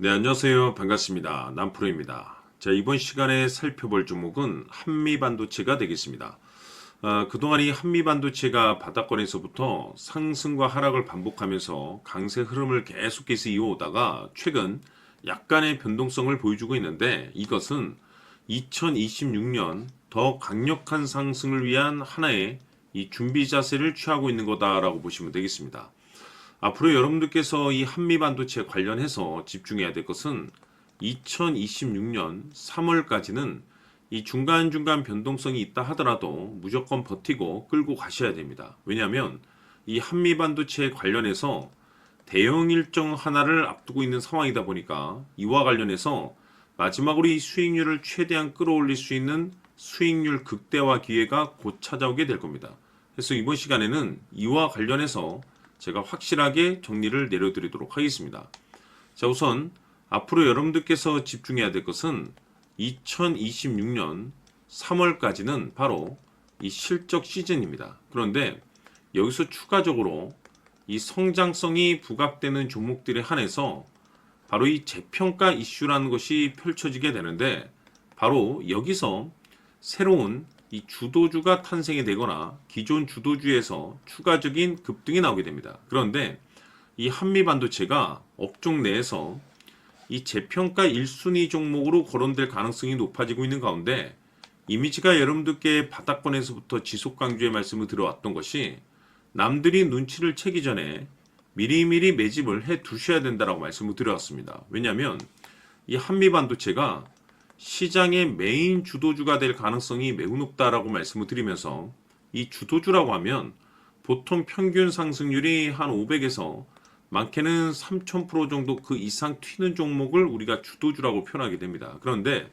네, 안녕하세요. 반갑습니다. 남프로입니다. 자, 이번 시간에 살펴볼 종목은 한미반도체가 되겠습니다. 그동안 이 한미반도체가 바닥권에서부터 상승과 하락을 반복하면서 강세 흐름을 계속해서 이어오다가 최근 약간의 변동성을 보여주고 있는데, 이것은 2026년 더 강력한 상승을 위한 하나의 이 준비 자세를 취하고 있는 거다라고 보시면 되겠습니다. 앞으로 여러분들께서 이 한미반도체 관련해서 집중해야 될 것은 2026년 3월까지는 이 중간중간 변동성이 있다 하더라도 무조건 버티고 끌고 가셔야 됩니다. 왜냐하면 이 한미반도체 관련해서 대형 일정 하나를 앞두고 있는 상황이다 보니까 이와 관련해서 마지막으로 이 수익률을 최대한 끌어올릴 수 있는 수익률 극대화 기회가 곧 찾아오게 될 겁니다. 그래서 이번 시간에는 이와 관련해서 제가 확실하게 정리를 내려드리도록 하겠습니다. 자, 우선 앞으로 여러분들께서 집중해야 될 것은 2026년 3월까지는 바로 이 실적 시즌입니다. 그런데 여기서 추가적으로 이 성장성이 부각되는 종목들에 한해서 바로 이 재평가 이슈라는 것이 펼쳐지게 되는데, 바로 여기서 새로운 이 주도주가 탄생이 되거나 기존 주도주에서 추가적인 급등이 나오게 됩니다. 그런데 이 한미반도체가 업종 내에서 이 재평가 1순위 종목으로 거론될 가능성이 높아지고 있는 가운데, 이미지가 여러분들께 바닥권에서부터 지속 강조의 말씀을 드려왔던 것이 남들이 눈치를 채기 전에 미리미리 매집을 해 두셔야 된다라고 말씀을 드려왔습니다. 왜냐하면 이 한미반도체가 시장의 메인 주도주가 될 가능성이 매우 높다라고 말씀을 드리면서, 이 주도주라고 하면 보통 평균 상승률이 한 500에서 많게는 3000% 정도 그 이상 튀는 종목을 우리가 주도주라고 표현하게 됩니다. 그런데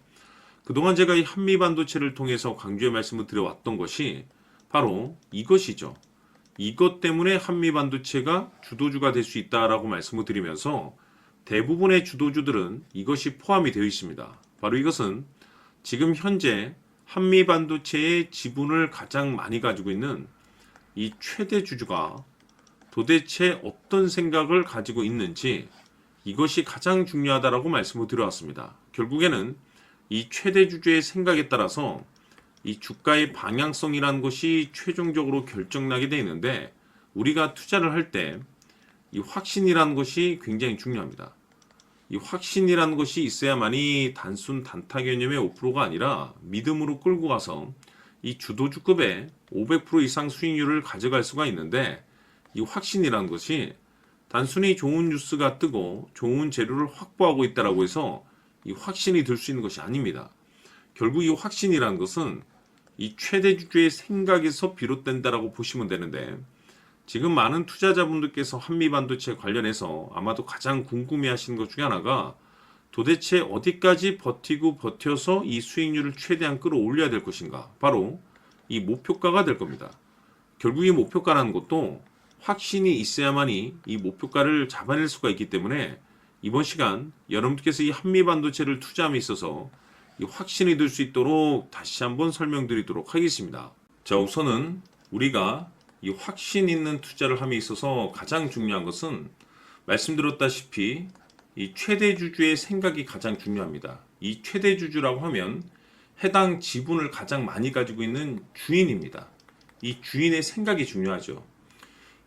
그동안 제가 이 한미반도체를 통해서 강조의 말씀을 드려왔던 것이 바로 이것이죠. 이것 때문에 한미반도체가 주도주가 될 수 있다라고 말씀을 드리면서 대부분의 주도주들은 이것이 포함이 되어 있습니다. 바로 이것은 지금 현재 한미반도체의 지분을 가장 많이 가지고 있는 이 최대 주주가 도대체 어떤 생각을 가지고 있는지, 이것이 가장 중요하다라고 말씀을 드려왔습니다. 결국에는 이 최대 주주의 생각에 따라서 이 주가의 방향성이라는 것이 최종적으로 결정나게 되어 있는데, 우리가 투자를 할 때 이 확신이라는 것이 굉장히 중요합니다. 이 확신이라는 것이 있어야만이 단순 단타 개념의 5%가 아니라 믿음으로 끌고 가서 이 주도주급의 500% 이상 수익률을 가져갈 수가 있는데, 이 확신이라는 것이 단순히 좋은 뉴스가 뜨고 좋은 재료를 확보하고 있다라고 해서 이 확신이 들 수 있는 것이 아닙니다. 결국 이 확신이라는 것은 이 최대 주주의 생각에서 비롯된다라고 보시면 되는데, 지금 많은 투자자분들께서 한미반도체 관련해서 아마도 가장 궁금해하시는 것 중에 하나가 도대체 어디까지 버티고 버텨서 이 수익률을 최대한 끌어올려야 될 것인가, 바로 이 목표가가 될 겁니다. 결국 이 목표가라는 것도 확신이 있어야만이 이 목표가를 잡아낼 수가 있기 때문에 이번 시간 여러분들께서 이 한미반도체를 투자함에 있어서 이 확신이 들 수 있도록 다시 한번 설명드리도록 하겠습니다. 자, 우선은 우리가 이 확신 있는 투자를 함에 있어서 가장 중요한 것은 말씀드렸다시피 이 최대 주주의 생각이 가장 중요합니다. 이 최대 주주라고 하면 해당 지분을 가장 많이 가지고 있는 주인입니다. 이 주인의 생각이 중요하죠.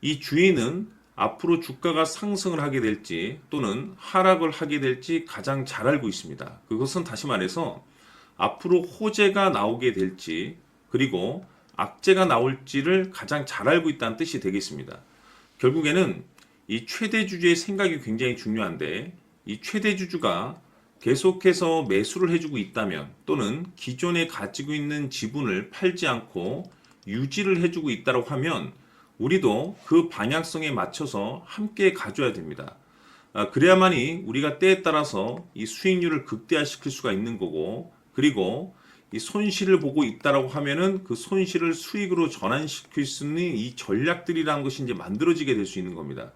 이 주인은 앞으로 주가가 상승을 하게 될지 또는 하락을 하게 될지 가장 잘 알고 있습니다. 그것은 다시 말해서 앞으로 호재가 나오게 될지 그리고 악재가 나올지를 가장 잘 알고 있다는 뜻이 되겠습니다. 결국에는 이 최대 주주의 생각이 굉장히 중요한데, 이 최대 주주가 계속해서 매수를 해주고 있다면 또는 기존에 가지고 있는 지분을 팔지 않고 유지를 해주고 있다고 하면 우리도 그 방향성에 맞춰서 함께 가져야 됩니다. 그래야만이 우리가 때에 따라서 이 수익률을 극대화시킬 수가 있는 거고, 그리고 이 손실을 보고 있다라고 하면은 그 손실을 수익으로 전환시킬 수 있는 이 전략들이라는 것이 이제 만들어지게 될 수 있는 겁니다.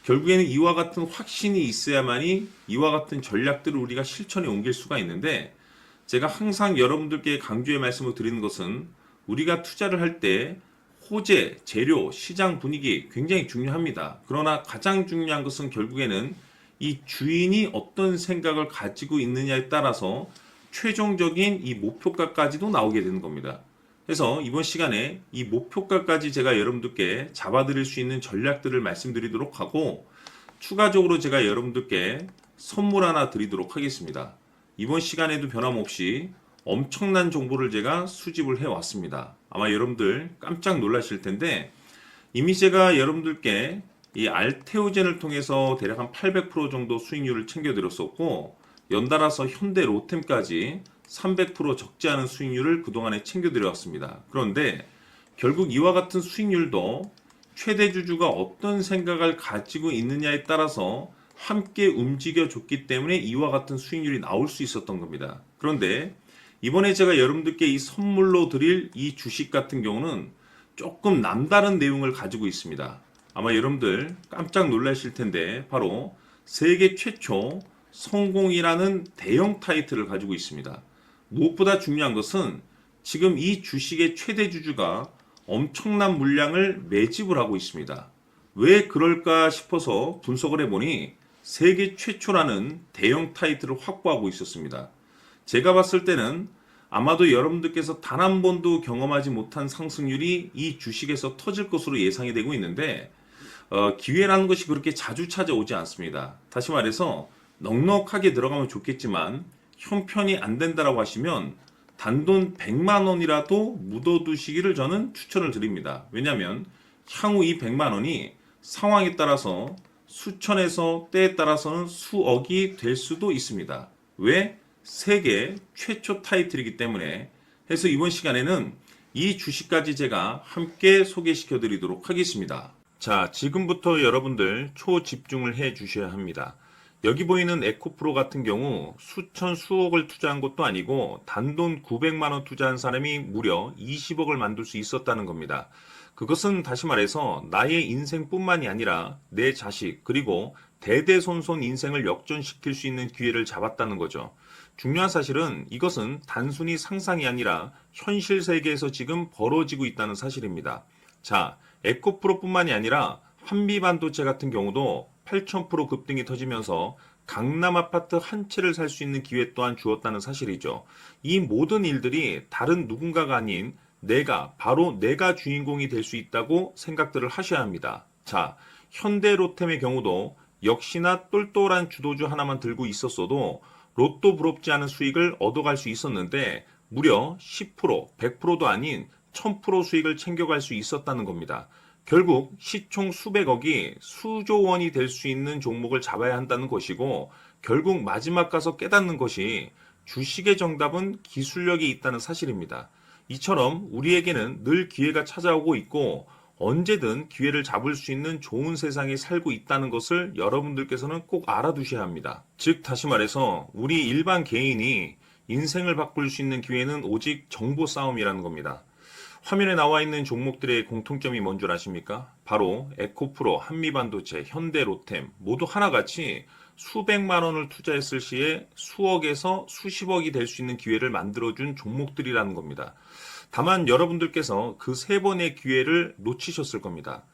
결국에는 이와 같은 확신이 있어야만이 이와 같은 전략들을 우리가 실천에 옮길 수가 있는데, 제가 항상 여러분들께 강조의 말씀을 드리는 것은 우리가 투자를 할 때 호재, 재료, 시장 분위기 굉장히 중요합니다. 그러나 가장 중요한 것은 결국에는 이 주인이 어떤 생각을 가지고 있느냐에 따라서 최종적인 이 목표가까지도 나오게 되는 겁니다. 그래서 이번 시간에 이 목표가까지 제가 여러분들께 잡아드릴 수 있는 전략들을 말씀드리도록 하고, 추가적으로 제가 여러분들께 선물 하나 드리도록 하겠습니다. 이번 시간에도 변함없이 엄청난 정보를 제가 수집을 해왔습니다. 아마 여러분들 깜짝 놀라실 텐데, 이미 제가 여러분들께 이 알테오젠을 통해서 대략 한 800% 정도 수익률을 챙겨드렸었고, 연달아서 현대 로템까지 300% 적지 않은 수익률을 그동안에 챙겨드려왔습니다. 그런데 결국 이와 같은 수익률도 최대 주주가 어떤 생각을 가지고 있느냐에 따라서 함께 움직여줬기 때문에 이와 같은 수익률이 나올 수 있었던 겁니다. 그런데 이번에 제가 여러분들께 이 선물로 드릴 이 주식 같은 경우는 조금 남다른 내용을 가지고 있습니다. 아마 여러분들 깜짝 놀라실 텐데, 바로 세계 최초 성공이라는 대형 타이틀을 가지고 있습니다. 무엇보다 중요한 것은 지금 이 주식의 최대 주주가 엄청난 물량을 매집을 하고 있습니다. 왜 그럴까 싶어서 분석을 해보니 세계 최초라는 대형 타이틀을 확보하고 있었습니다. 제가 봤을 때는 아마도 여러분들께서 단 한 번도 경험하지 못한 상승률이 이 주식에서 터질 것으로 예상이 되고 있는데, 기회라는 것이 그렇게 자주 찾아오지 않습니다. 다시 말해서 넉넉하게 들어가면 좋겠지만 형편이 안 된다라고 하시면 단돈 100만 원이라도 묻어두시기를 저는 추천을 드립니다. 왜냐하면 향후 이 100만 원이 상황에 따라서 수천에서 때에 따라서는 수억이 될 수도 있습니다. 왜? 세계 최초 타이틀이기 때문에. 해서 이번 시간에는 이 주식까지 제가 함께 소개시켜 드리도록 하겠습니다. 자, 지금부터 여러분들 초집중을 해 주셔야 합니다. 여기 보이는 에코프로 같은 경우 수천 수억을 투자한 것도 아니고 단돈 900만 원 투자한 사람이 무려 20억을 만들 수 있었다는 겁니다. 그것은 다시 말해서 나의 인생뿐만이 아니라 내 자식 그리고 대대손손 인생을 역전시킬 수 있는 기회를 잡았다는 거죠. 중요한 사실은 이것은 단순히 상상이 아니라 현실 세계에서 지금 벌어지고 있다는 사실입니다. 자, 에코프로뿐만이 아니라 한미반도체 같은 경우도 8,000% 급등이 터지면서 강남 아파트 한 채를 살 수 있는 기회 또한 주었다는 사실이죠. 이 모든 일들이 다른 누군가가 아닌 바로 내가 주인공이 될 수 있다고 생각들을 하셔야 합니다. 자, 현대로템의 경우도 역시나 똘똘한 주도주 하나만 들고 있었어도 로또 부럽지 않은 수익을 얻어갈 수 있었는데 무려 10%, 100%도 아닌 1000% 수익을 챙겨갈 수 있었다는 겁니다. 결국 시총 수백억이 수조 원이 될 수 있는 종목을 잡아야 한다는 것이고, 결국 마지막 가서 깨닫는 것이 주식의 정답은 기술력이 있다는 사실입니다. 이처럼 우리에게는 늘 기회가 찾아오고 있고 언제든 기회를 잡을 수 있는 좋은 세상에 살고 있다는 것을 여러분들께서는 꼭 알아두셔야 합니다. 즉 다시 말해서 우리 일반 개인이 인생을 바꿀 수 있는 기회는 오직 정보 싸움이라는 겁니다. 화면에 나와 있는 종목들의 공통점이 뭔 줄 아십니까? 바로 에코프로, 한미반도체, 현대로템 모두 하나같이 수백만 원을 투자했을 시에 수억에서 수십억이 될 수 있는 기회를 만들어준 종목들이라는 겁니다. 다만 여러분들께서 그 세 번의 기회를 놓치셨을 겁니다.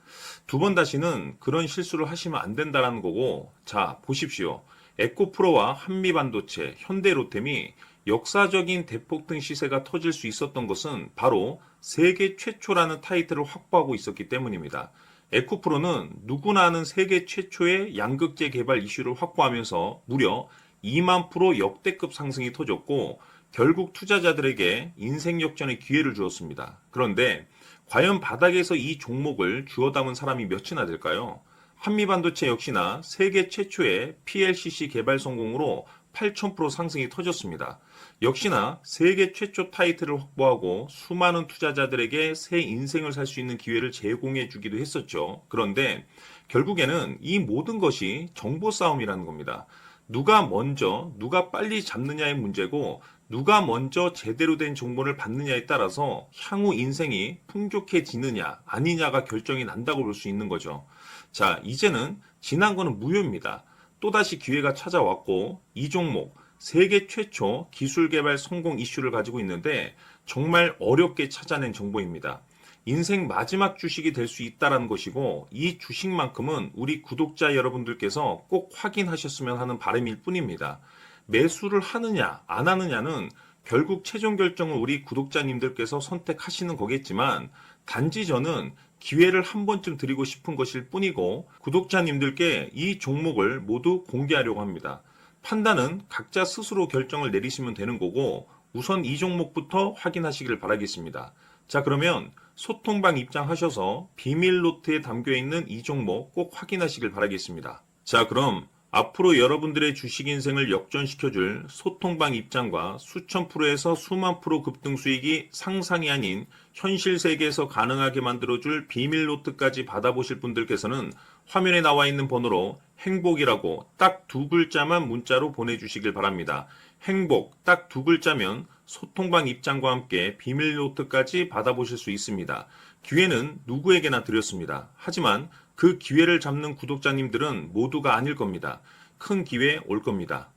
두 번 다시는 그런 실수를 하시면 안 된다는 거고, 자 보십시오. 에코프로와 한미반도체, 현대로템이 역사적인 대폭등 시세가 터질 수 있었던 것은 바로 세계 최초라는 타이틀을 확보하고 있었기 때문입니다. 에코프로는 누구나 아는 세계 최초의 양극재 개발 이슈를 확보하면서 무려 2만 프로 역대급 상승이 터졌고 결국 투자자들에게 인생 역전의 기회를 주었습니다. 그런데 과연 바닥에서 이 종목을 주워 담은 사람이 몇이나 될까요? 한미반도체 역시나 세계 최초의 PLCC 개발 성공으로 8,000% 상승이 터졌습니다. 역시나 세계 최초 타이틀을 확보하고 수많은 투자자들에게 새 인생을 살 수 있는 기회를 제공해 주기도 했었죠. 그런데 결국에는 이 모든 것이 정보 싸움이라는 겁니다. 누가 먼저, 누가 빨리 잡느냐의 문제고 누가 먼저 제대로 된 정보를 받느냐에 따라서 향후 인생이 풍족해지느냐 아니냐가 결정이 난다고 볼 수 있는 거죠. 자, 이제는 지난 거는 무효입니다. 또다시 기회가 찾아왔고 이 종목 세계 최초 기술 개발 성공 이슈를 가지고 있는데 정말 어렵게 찾아낸 정보입니다. 인생 마지막 주식이 될 수 있다라는 것이고 이 주식만큼은 우리 구독자 여러분들께서 꼭 확인하셨으면 하는 바람일 뿐입니다. 매수를 하느냐 안 하느냐는 결국 최종 결정을 우리 구독자님들께서 선택하시는 거겠지만 단지 저는 기회를 한 번쯤 드리고 싶은 것일 뿐이고 구독자님들께 이 종목을 모두 공개하려고 합니다. 판단은 각자 스스로 결정을 내리시면 되는 거고 우선 이 종목부터 확인하시길 바라겠습니다. 자, 그러면 소통방 입장하셔서 비밀 노트에 담겨 있는 이 종목 꼭 확인하시길 바라겠습니다. 자, 그럼 앞으로 여러분들의 주식 인생을 역전시켜줄 소통방 입장과 수천 프로에서 수만 프로 급등 수익이 상상이 아닌 현실 세계에서 가능하게 만들어줄 비밀 노트까지 받아보실 분들께서는 화면에 나와 있는 번호로 행복이라고 딱 두 글자만 문자로 보내주시길 바랍니다. 행복 딱 두 글자면 소통방 입장과 함께 비밀 노트까지 받아보실 수 있습니다. 기회는 누구에게나 드렸습니다. 하지만 그 기회를 잡는 구독자님들은 모두가 아닐 겁니다. 큰 기회 올 겁니다.